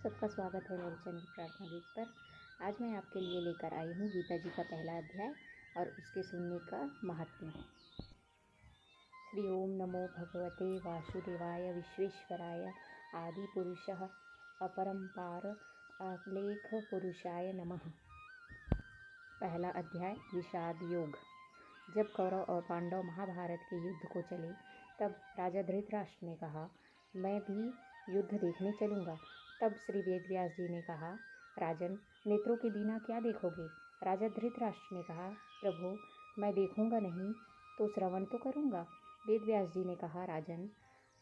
सबका स्वागत है मेरे चैनल प्रार्थना गीत पर। आज मैं आपके लिए लेकर आई हूँ गीता जी का पहला अध्याय और उसके सुनने का महात्म्य। श्री ओम नमो भगवते वासुदेवाय विश्वेश्वराय आदि पुरुषः अपरंपार अलेख पुरुषाय नमः। पहला अध्याय विषाद योग। जब कौरव और पांडव महाभारत के युद्ध को चले तब राजा धृतराष्ट्र ने कहा, मैं भी युद्ध देखने चलूँगा। तब श्री वेदव्यास जी ने कहा, राजन, नेत्रों के बिना क्या देखोगे? राजा धृतराष्ट्र ने कहा, प्रभु, मैं देखूंगा नहीं तो श्रवण तो करूंगा। वेदव्यास जी ने कहा, राजन,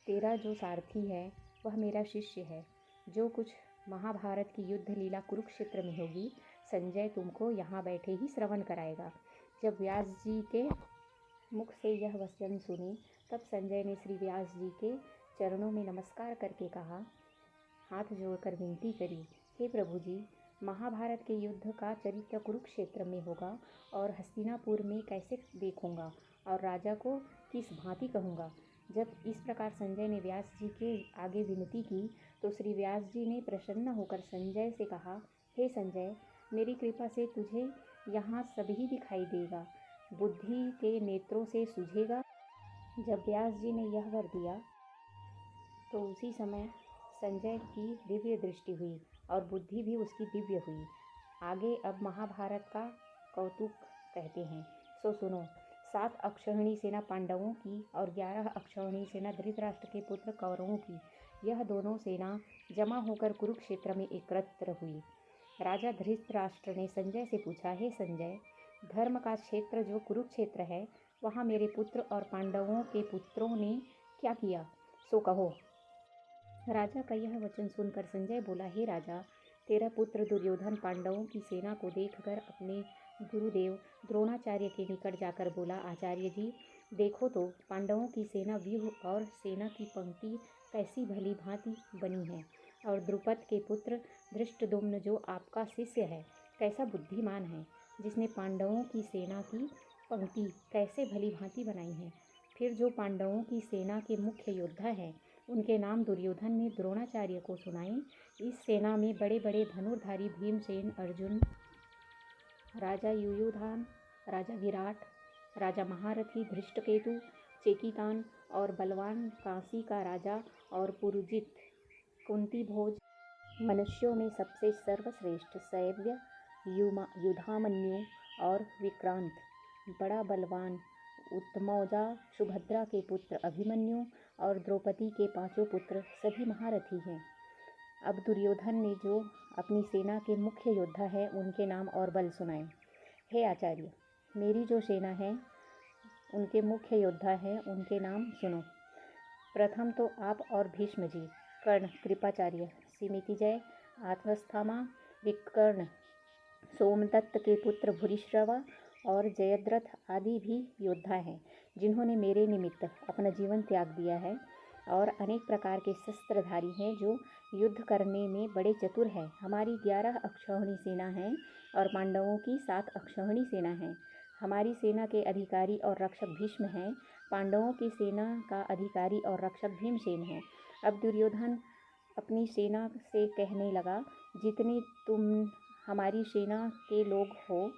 तेरा जो सारथी है वह मेरा शिष्य है। जो कुछ महाभारत की युद्ध लीला कुरुक्षेत्र में होगी, संजय तुमको यहाँ बैठे ही श्रवण कराएगा। जब व्यास जी के मुख से यह वचन सुने तब संजय ने श्री व्यास जी के चरणों में नमस्कार करके कहा, हाथ जोड़कर विनती करी, हे प्रभु जी, महाभारत के युद्ध का चरित्र कुरुक्षेत्र में होगा और हस्तिनापुर में कैसे देखूंगा और राजा को किस भांति कहूँगा। जब इस प्रकार संजय ने व्यास जी के आगे विनती की तो श्री व्यास जी ने प्रसन्न होकर संजय से कहा, हे संजय, मेरी कृपा से तुझे यहाँ सभी दिखाई देगा, बुद्धि के नेत्रों से सूझेगा। जब व्यास जी ने यह वर दिया तो उसी समय संजय की दिव्य दृष्टि हुई और बुद्धि भी उसकी दिव्य हुई। आगे अब महाभारत का कौतुक कहते हैं, सो सुनो। 7 अक्षौहिणी सेना पांडवों की और 11 अक्षौहिणी सेना धृतराष्ट्र के पुत्र कौरवों की, यह दोनों सेना जमा होकर कुरुक्षेत्र में एकत्र हुई। राजा धृतराष्ट्र ने संजय से पूछा, हे संजय, धर्म का क्षेत्र जो कुरुक्षेत्र है, वहाँ मेरे पुत्र और पांडवों के पुत्रों ने क्या किया, सो कहो। राजा का यह वचन सुनकर संजय बोला, हे राजा, तेरा पुत्र दुर्योधन पांडवों की सेना को देखकर अपने गुरुदेव द्रोणाचार्य के निकट जाकर बोला, आचार्य जी, देखो तो पांडवों की सेना व्यूह और सेना की पंक्ति कैसी भली भांति बनी है, और द्रुपद के पुत्र धृष्टद्युम्न जो आपका शिष्य है कैसा बुद्धिमान है, जिसने पांडवों की सेना की पंक्ति कैसे भली भांति बनाई है। फिर जो पांडवों की सेना के मुख्य योद्धा हैं, उनके नाम दुर्योधन ने द्रोणाचार्य को सुनाए। इस सेना में बड़े बड़े धनुर्धारी भीमसेन, अर्जुन, राजा युयुधान, राजा विराट, राजा महारथी धृष्टकेतु, चेकितान और बलवान काशी का राजा और पुरुजित, कुंती भोज, मनुष्यों में सबसे सर्वश्रेष्ठ शैव्य, युधामन्यु और विक्रांत, बड़ा बलवान उत्तमौजा, सुभद्रा के पुत्र अभिमन्यु और द्रौपदी के 5 पुत्र सभी महारथी हैं। अब दुर्योधन ने जो अपनी सेना के मुख्य योद्धा हैं उनके नाम और बल सुनाए। हे आचार्य, मेरी जो सेना है उनके मुख्य योद्धा हैं, उनके नाम सुनो। प्रथम तो आप और भीष्म जी, कर्ण, कृपाचार्य, सिमितिजय, आत्मस्थामा, विकर्ण, सोमदत्त के पुत्र भूरिश्रवा और जयद्रथ आदि भी योद्धा हैं, जिन्होंने मेरे निमित्त अपना जीवन त्याग दिया है, और अनेक प्रकार के शस्त्रधारी हैं जो युद्ध करने में बड़े चतुर हैं। हमारी 11 अक्षौहिणी सेना है और पांडवों की 7 अक्षौहिणी सेना है। हमारी सेना के अधिकारी और रक्षक भीष्म हैं, पांडवों की सेना का अधिकारी और रक्षक भीमसेन है। अब दुर्योधन अपनी सेना से कहने लगा, जितने तुम हमारी सेना के लोग हो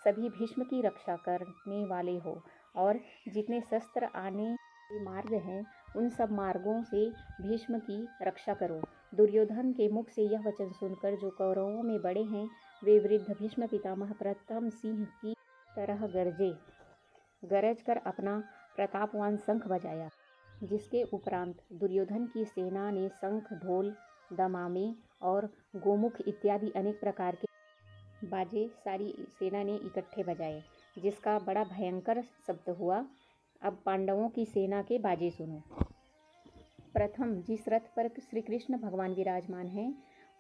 सभी भीष्म की रक्षा करने वाले हो, और जितने शस्त्र आने के मार्ग हैं उन सब मार्गों से भीष्म की रक्षा करो। दुर्योधन के मुख से यह वचन सुनकर जो कौरवों में बड़े हैं वे वृद्ध भीष्म पितामह प्रथम सिंह की तरह गरज कर अपना प्रतापवान शंख बजाया, जिसके उपरांत दुर्योधन की सेना ने शंख, ढोल, दमामे और गोमुख इत्यादि अनेक प्रकार के बाजे सारी सेना ने इकट्ठे बजाए, जिसका बड़ा भयंकर शब्द हुआ। अब पांडवों की सेना के बाजे सुनो। प्रथम जिस रथ पर श्री कृष्ण भगवान विराजमान हैं,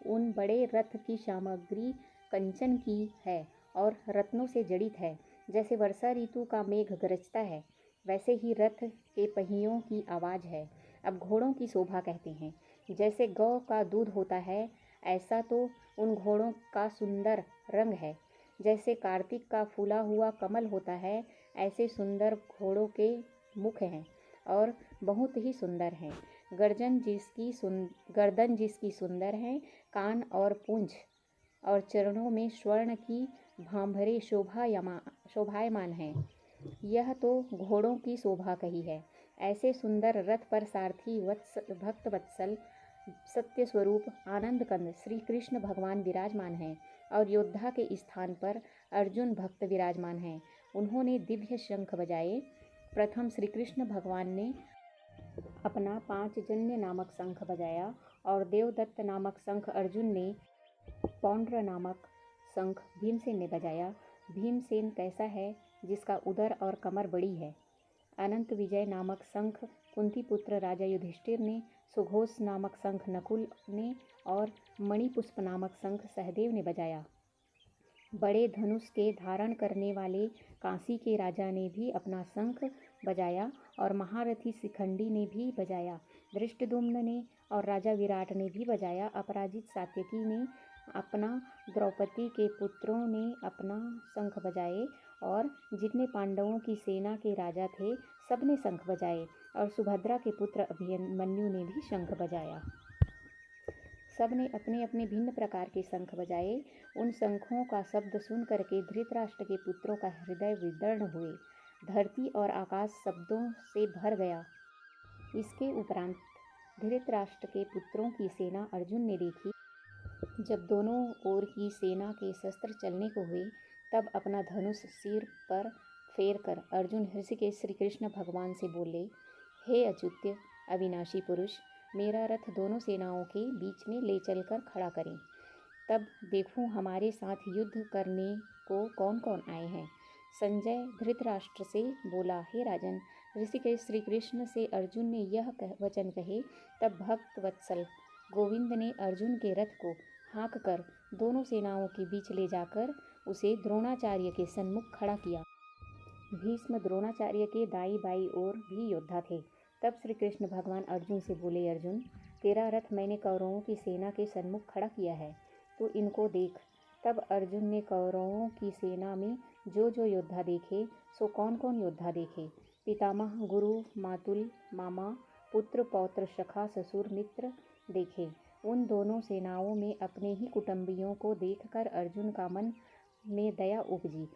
उन बड़े रथ की सामग्री कंचन की है और रत्नों से जड़ित है। जैसे वर्षा ऋतु का मेघ गरजता है, वैसे ही रथ के पहियों की आवाज़ है। अब घोड़ों की शोभा कहते हैं। जैसे गौ का दूध होता है, ऐसा तो उन घोड़ों का सुंदर रंग है। जैसे कार्तिक का फूला हुआ कमल होता है, ऐसे सुंदर घोड़ों के मुख हैं और बहुत ही सुंदर हैं। गर्दन जिसकी सुंदर है, कान और पूंछ और चरणों में स्वर्ण की भांभरे शोभायमान है। यह तो घोड़ों की शोभा कही है। ऐसे सुंदर रथ पर सारथी भक्त वत्सल सत्य स्वरूप आनंद कंद श्री कृष्ण भगवान विराजमान हैं और योद्धा के स्थान पर अर्जुन भक्त विराजमान हैं। उन्होंने दिव्य शंख बजाए। प्रथम श्री कृष्ण भगवान ने अपना पांचजन्य नामक शंख बजाया और देवदत्त नामक शंख अर्जुन ने, पौंड्र नामक शंख भीमसेन ने बजाया। भीमसेन कैसा है? जिसका उदर और कमर बड़ी है। अनंत विजय नामक शंख कुंती पुत्र राजा युधिष्ठिर ने, सुघोष नामक शंख नकुल ने और मणिपुष्प नामक शंख सहदेव ने बजाया। बड़े धनुष के धारण करने वाले काशी के राजा ने भी अपना शंख बजाया और महारथी शिखंडी ने भी बजाया। धृष्टद्युम्न ने और राजा विराट ने भी बजाया। अपराजित सात्यकी ने अपना, द्रौपदी के पुत्रों ने अपना शंख बजाए और जितने पांडवों की सेना के राजा थे सबने शंख बजाए और सुभद्रा के पुत्र अभिमन्यु ने भी शंख बजाया। सबने अपने अपने भिन्न प्रकार के शंख बजाए। उन शंखों का शब्द सुन करके धृतराष्ट्र के पुत्रों का हृदय विदीर्ण हुए। धरती और आकाश शब्दों से भर गया। इसके उपरांत धृतराष्ट्र के पुत्रों की सेना अर्जुन ने देखी। जब दोनों ओर की सेना के शस्त्र चलने को हुए, तब अपना धनुष सिर पर फेर कर अर्जुन ऋषिकेश श्री कृष्ण भगवान से बोले, हे अच्युत अविनाशी पुरुष, मेरा रथ दोनों सेनाओं के बीच में ले चलकर खड़ा करें, तब देखूं हमारे साथ युद्ध करने को कौन कौन आए हैं। संजय धृतराष्ट्र से बोला, हे राजन, ऋषिकेश श्री कृष्ण से अर्जुन ने यह वचन कहे, तब भक्त वत्सल गोविंद ने अर्जुन के रथ को हाँक कर दोनों सेनाओं के बीच ले जाकर उसे द्रोणाचार्य के सन्मुख खड़ा किया। भीष्म द्रोणाचार्य के दाई बाई ओर भी योद्धा थे। तब श्री कृष्ण भगवान अर्जुन से बोले, अर्जुन, तेरा रथ मैंने कौरवों की सेना के सन्मुख खड़ा किया है, तो इनको देख। तब अर्जुन ने कौरवों की सेना में जो जो योद्धा देखे, सो कौन कौन योद्धा देखे, पितामह, गुरु, मातुल, मामा, पुत्र, पौत्र, सखा, ससुर, मित्र देखे। उन दोनों सेनाओं में अपने ही कुटुंबियों को देखकर अर्जुन का मन में दया उपजी।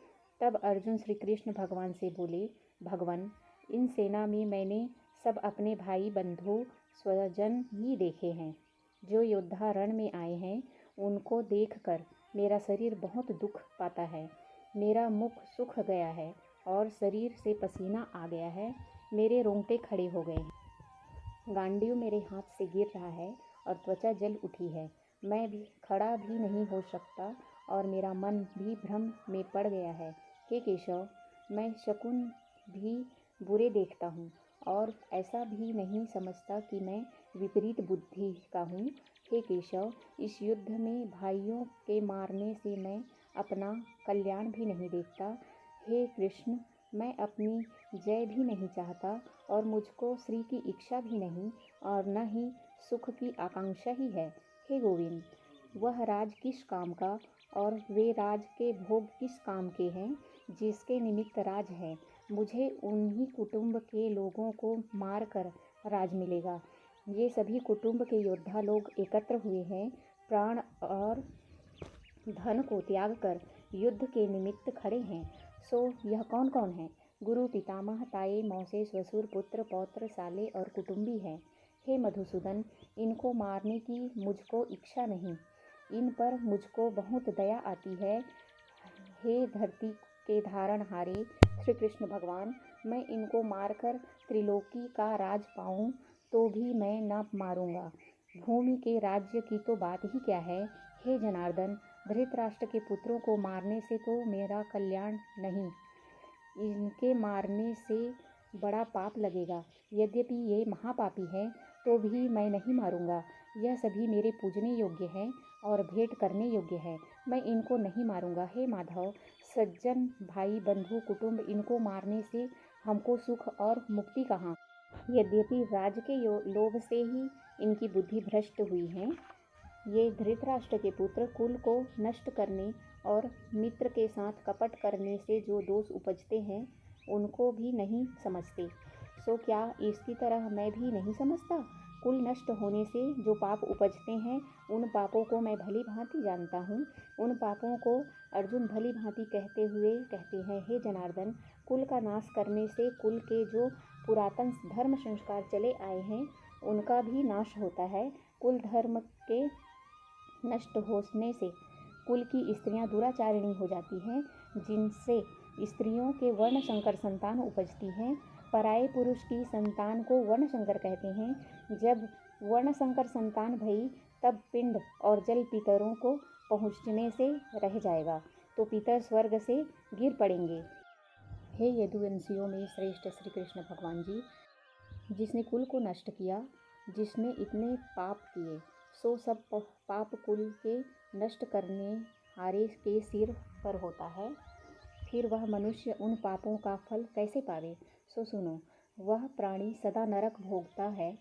तब अर्जुन श्री कृष्ण भगवान से बोले, भगवान, इन सेना में मैंने सब अपने भाई बंधु स्वजन ही देखे हैं। जो योद्धा रण में आए हैं उनको देखकर मेरा शरीर बहुत दुख पाता है। मेरा मुख सूख गया है और शरीर से पसीना आ गया है। मेरे रोंगटे खड़े हो गए हैं। गांडीव मेरे हाथ से गिर रहा है और त्वचा जल उठी है। मैं भी खड़ा भी नहीं हो सकता और मेरा मन भी भ्रम में पड़ गया है। हे केशव, मैं शकुन भी बुरे देखता हूँ और ऐसा भी नहीं समझता कि मैं विपरीत बुद्धि का हूँ। हे केशव, इस युद्ध में भाइयों के मारने से मैं अपना कल्याण भी नहीं देखता। हे कृष्ण, मैं अपनी जय भी नहीं चाहता और मुझको श्री की इच्छा भी नहीं और न ही सुख की आकांक्षा ही है। हे गोविंद, वह राज किस काम का और वे राज के भोग किस काम के हैं जिसके निमित्त राज है। मुझे उन्हीं कुटुंब के लोगों को मार कर राज मिलेगा। ये सभी कुटुंब के योद्धा लोग एकत्र हुए हैं, प्राण और धन को त्याग कर युद्ध के निमित्त खड़े हैं। सो यह कौन कौन है? गुरु, पितामह, ताए, मौसे, ससुर, पुत्र, पौत्र, साले और कुटुंबी हैं। हे मधुसूदन, इनको मारने की मुझको इच्छा नहीं, इन पर मुझको बहुत दया आती है। हे धरती के धारणहारे श्री कृष्ण भगवान, मैं इनको मारकर त्रिलोकी का राज पाऊं तो भी मैं न मारूंगा। भूमि के राज्य की तो बात ही क्या है। हे जनार्दन, धृतराष्ट्र के पुत्रों को मारने से तो मेरा कल्याण नहीं, इनके मारने से बड़ा पाप लगेगा। यद्यपि ये महापापी हैं तो भी मैं नहीं मारूंगा। यह सभी मेरे पूजने योग्य हैं और भेंट करने योग्य है। मैं इनको नहीं मारूंगा। हे माधव, सज्जन भाई बंधु कुटुंब, इनको मारने से हमको सुख और मुक्ति कहाँ। यद्यपि राज के लोभ से ही इनकी बुद्धि भ्रष्ट हुई है। ये धृतराष्ट्र के पुत्र कुल को नष्ट करने और मित्र के साथ कपट करने से जो दोष उपजते हैं उनको भी नहीं समझते। सो क्या इसकी तरह मैं भी नहीं समझता? कुल नष्ट होने से जो पाप उपजते हैं उन पापों को मैं भली भांति जानता हूँ। उन पापों को अर्जुन भली भांति कहते हुए कहते हैं, हे जनार्दन, कुल का नाश करने से कुल के जो पुरातन धर्म संस्कार चले आए हैं उनका भी नाश होता है। कुल धर्म के नष्ट होने से कुल की स्त्रियां दुराचारिणी हो जाती हैं, जिनसे स्त्रियों के वर्ण संकर संतान उपजती हैं। पराये पुरुष की संतान को वर्ण संकर कहते हैं। जब वर्ण संकर संतान भई तब पिंड और जल पितरों को पहुँचने से रह जाएगा, तो पितर स्वर्ग से गिर पड़ेंगे। हे यदुवंशियों में श्रेष्ठ श्री कृष्ण भगवान जी, जिसने कुल को नष्ट किया, जिसने इतने पाप किए, सो सब पाप कुल के नष्ट करने हारे के सिर पर होता है। फिर वह मनुष्य उन पापों का फल कैसे पावे? सो सुनो, वह प्राणी सदा नरक भोगता है।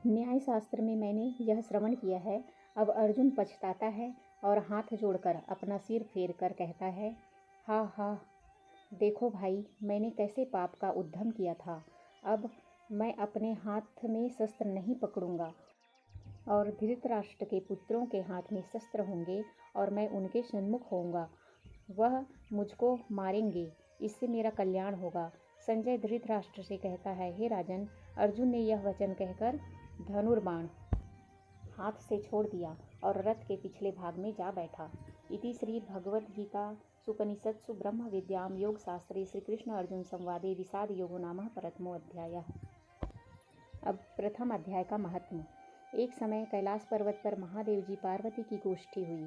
न्याय शास्त्र में मैंने यह श्रवण किया है। अब अर्जुन पछताता है और हाथ जोड़कर अपना सिर फेर कर कहता है, हा हा, देखो भाई, मैंने कैसे पाप का उद्यम किया था। अब मैं अपने हाथ में शस्त्र नहीं पकड़ूंगा और धृतराष्ट्र के पुत्रों के हाथ में शस्त्र होंगे और मैं उनके सन्मुख होऊंगा। वह मुझको मारेंगे, इससे मेरा कल्याण होगा। संजय धृतराष्ट्र से कहता है, हे राजन, अर्जुन ने यह वचन कहकर धनुर्बाण हाथ से छोड़ दिया और रथ के पिछले भाग में जा बैठा। इति श्री भगवद गीता सुपनिषत्सु ब्रह्म विद्याम योग शास्त्रे श्री कृष्ण अर्जुन संवादे विषाद योगो नामः प्रथमो अध्यायः। अब प्रथम अध्याय का महत्व। एक समय कैलाश पर्वत पर महादेव जी पार्वती की गोष्ठी हुई।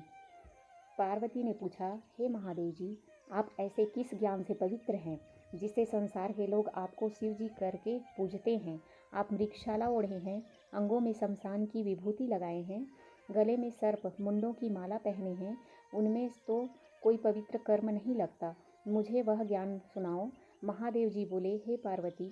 पार्वती ने पूछा, हे महादेव जी, आप ऐसे किस ज्ञान से पवित्र हैं जिससे संसार के लोग आपको शिव जी करके पूजते हैं? आप मृगशाला ओढ़े हैं, अंगों में शमशान की विभूति लगाए हैं, गले में सर्प मुंडों की माला पहने हैं, उनमें तो कोई पवित्र कर्म नहीं लगता। मुझे वह ज्ञान सुनाओ। महादेव जी बोले, हे पार्वती,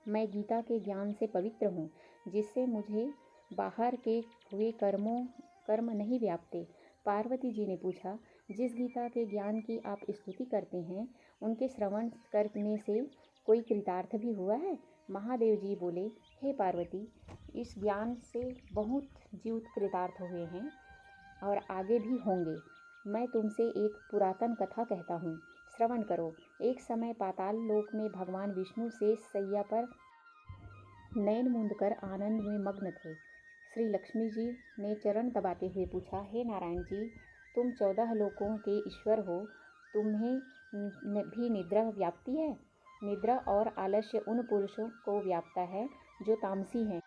मैं गीता के ज्ञान से पवित्र हूँ, जिससे मुझे बाहर के हुए कर्म नहीं व्यापते। पार्वती जी ने पूछा, जिस गीता के ज्ञान की आप स्तुति करते हैं, उनके श्रवण करने से कोई कृतार्थ भी हुआ है? महादेव जी बोले, हे पार्वती, इस ज्ञान से बहुत जीव कृतार्थ हुए हैं और आगे भी होंगे। मैं तुमसे एक पुरातन कथा कहता हूँ, श्रवण करो। एक समय पाताल लोक में भगवान विष्णु शेष शैया पर नयन मूंद कर आनंद में मग्न थे। श्री लक्ष्मी जी ने चरण दबाते हुए पूछा, हे नारायण जी, तुम 14 लोकों के ईश्वर हो, तुम्हें भी निद्रा व्याप्ति है? निद्रा और आलस्य उन पुरुषों को व्यापता है जो तामसी हैं।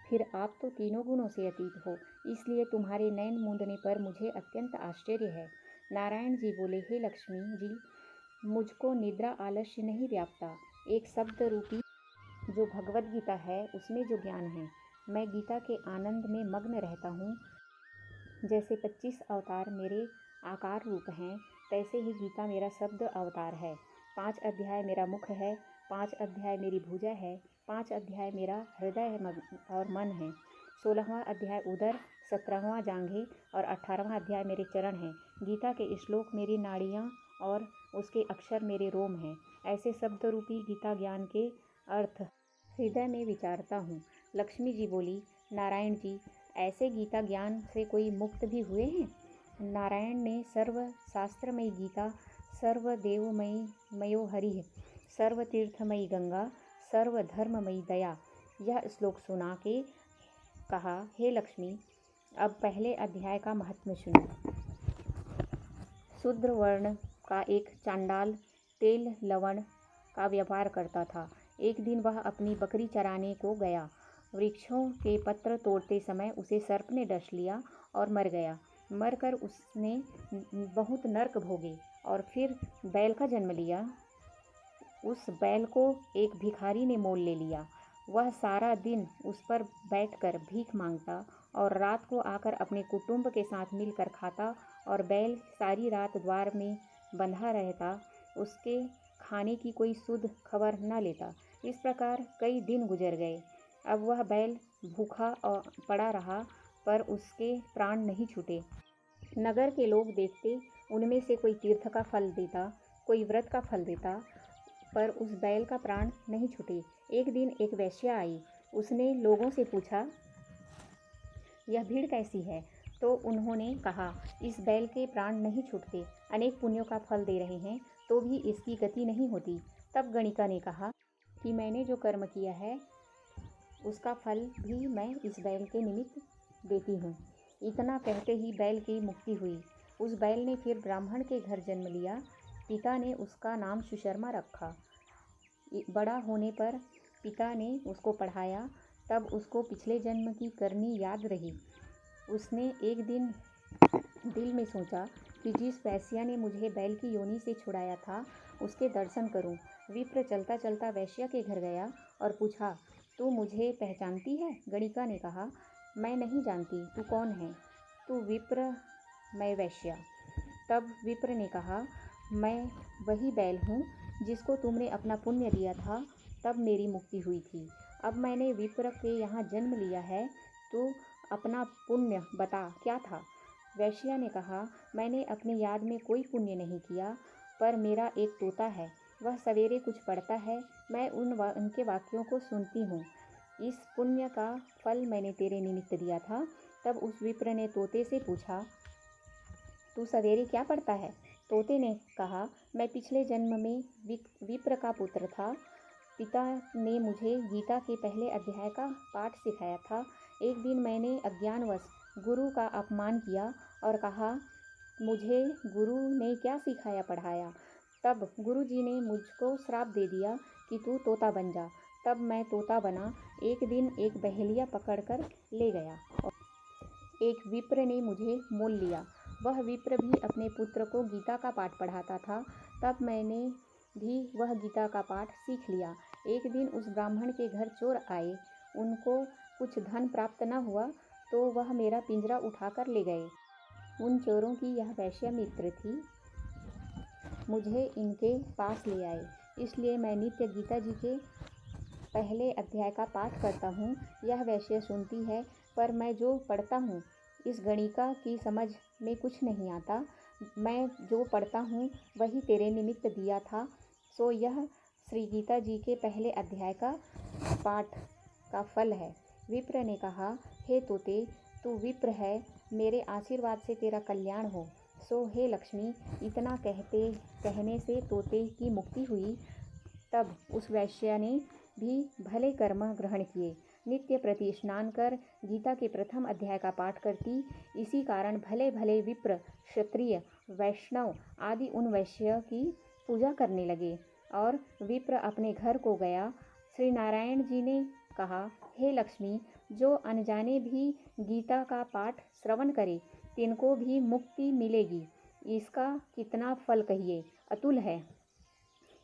फिर आप तो तीनों गुणों से अतीत हो, इसलिए तुम्हारे नयन मूंदने पर मुझे अत्यंत आश्चर्य है। नारायण जी बोले, हे लक्ष्मी जी, मुझको निद्रा आलस्य नहीं व्यापता। एक शब्द रूपी जो भगवद गीता है उसमें जो ज्ञान है, मैं गीता के आनंद में मग्न रहता हूँ। जैसे 25 अवतार मेरे आकार रूप हैं, तैसे ही गीता मेरा शब्द अवतार है। 5 अध्याय मेरा मुख है, 5 अध्याय मेरी भुजा है, 5 अध्याय मेरा हृदय और मन है, 16वां अध्याय उदर, 17वां जांघें और 18वां अध्याय मेरे चरण हैं। गीता के श्लोक मेरी नाड़ियाँ और उसके अक्षर मेरे रोम हैं। ऐसे शब्द रूपी गीता ज्ञान के अर्थ हृदय में विचारता हूँ। लक्ष्मी जी बोली, नारायण जी, ऐसे गीता ज्ञान से कोई मुक्त भी हुए हैं? नारायण ने सर्व शास्त्रमयी गीता, सर्वदेवमयी मयो हरिः, सर्वतीर्थमयी गंगा, सर्वधर्ममयी दया, यह श्लोक सुना के कहा, हे लक्ष्मी, अब पहले अध्याय का महत्व सुनो। शूद्र वर्ण का एक चांडाल तेल लवण का व्यापार करता था। एक दिन वह अपनी बकरी चराने को गया। वृक्षों के पत्र तोड़ते समय उसे सर्प ने डस लिया और मर गया। मरकर उसने बहुत नर्क भोगे और फिर बैल का जन्म लिया। उस बैल को एक भिखारी ने मोल ले लिया। वह सारा दिन उस पर बैठकर भीख मांगता और रात को आकर अपने कुटुंब के साथ मिलकर खाता, और बैल सारी रात द्वार में बंधा रहता, उसके खाने की कोई शुद्ध खबर न लेता। इस प्रकार कई दिन गुजर गए। अब वह बैल भूखा पड़ा रहा, पर उसके प्राण नहीं छूटे। नगर के लोग देखते, उनमें से कोई तीर्थ का फल देता, कोई व्रत का फल देता, पर उस बैल का प्राण नहीं छूटे। एक दिन एक वेश्या आई। उसने लोगों से पूछा, यह भीड़ कैसी है? तो उन्होंने कहा, इस बैल के प्राण नहीं छूटते, अनेक पुण्यों का फल दे रहे हैं, तो भी इसकी गति नहीं होती। तब गणिका ने कहा कि मैंने जो कर्म किया है उसका फल भी मैं इस बैल के निमित्त देती हूँ। इतना कहते ही बैल की मुक्ति हुई। उस बैल ने फिर ब्राह्मण के घर जन्म लिया। पिता ने उसका नाम सुशर्मा रखा। बड़ा होने पर पिता ने उसको पढ़ाया, तब उसको पिछले जन्म की करनी याद रही। उसने एक दिन दिल में सोचा कि जिस वैश्या ने मुझे बैल की योनि से छुड़ाया था उसके दर्शन करूं। विप्र चलता चलता वैश्या के घर गया और पूछा, तू मुझे पहचानती है? गणिका ने कहा, मैं नहीं जानती, तू कौन है? तू विप्र, मैं वैश्या। तब विप्र ने कहा, मैं वही बैल हूँ जिसको तुमने अपना पुण्य दिया था, तब मेरी मुक्ति हुई थी। अब मैंने विप्र के यहाँ जन्म लिया है, तो अपना पुण्य बता, क्या था? वैश्या ने कहा, मैंने अपनी याद में कोई पुण्य नहीं किया, पर मेरा एक तोता है, वह सवेरे कुछ पढ़ता है, मैं उनके वाक्यों को सुनती हूँ। इस पुण्य का फल मैंने तेरे निमित्त दिया था। तब उस विप्र ने तोते से पूछा, तू सवेरे क्या पढ़ता है? तोते ने कहा, मैं पिछले जन्म में विप्र का पुत्र था। पिता ने मुझे गीता के पहले अध्याय का पाठ सिखाया था। एक दिन मैंने अज्ञानवश गुरु का अपमान किया और कहा, मुझे गुरु ने क्या सिखाया पढ़ाया। तब गुरु जी ने मुझको श्राप दे दिया कि तू तोता बन जा। तब मैं तोता बना। एक दिन एक बहेलिया पकड़कर ले गया और एक विप्र ने मुझे मोल लिया। वह विप्र भी अपने पुत्र को गीता का पाठ पढ़ाता था। तब मैंने भी वह गीता का पाठ सीख लिया। एक दिन उस ब्राह्मण के घर चोर आए। उनको कुछ धन प्राप्त न हुआ तो वह मेरा पिंजरा उठाकर ले गए। उन चोरों की यह वैश्या मित्र थी, मुझे इनके पास ले आए। इसलिए मैं नित्य गीता जी के पहले अध्याय का पाठ करता हूँ। यह वैश्या सुनती है, पर मैं जो पढ़ता हूँ इस गणिका की समझ में कुछ नहीं आता। मैं जो पढ़ता हूँ वही तेरे निमित्त दिया था, सो यह श्री गीता जी के पहले अध्याय का पाठ का फल है। विप्र ने कहा, हे तोते, तू विप्र है, मेरे आशीर्वाद से तेरा कल्याण हो। सो हे लक्ष्मी। इतना कहने से तोते की मुक्ति हुई। तब उस वैश्या ने भी भले कर्म ग्रहण किए। नित्य प्रति स्नान कर गीता के प्रथम अध्याय का पाठ करती। इसी कारण भले भले विप्र, क्षत्रिय, वैष्णव आदि उन वैश्य की पूजा करने लगे और विप्र अपने घर को गया। श्री नारायण जी ने कहा, हे लक्ष्मी, जो अनजाने भी गीता का पाठ श्रवण करे तिनको भी मुक्ति मिलेगी। इसका कितना फल कहिए, अतुल है।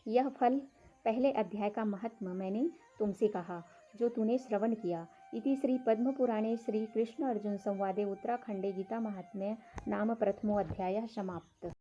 यह फल पहले अध्याय का महात्म्य मैंने तुमसे कहा, जो तूने श्रवण किया। इति श्री पद्म पुराणे श्री कृष्ण अर्जुन संवादे उत्तराखंडे गीता महात्म्य नाम प्रथमो अध्याय समाप्त।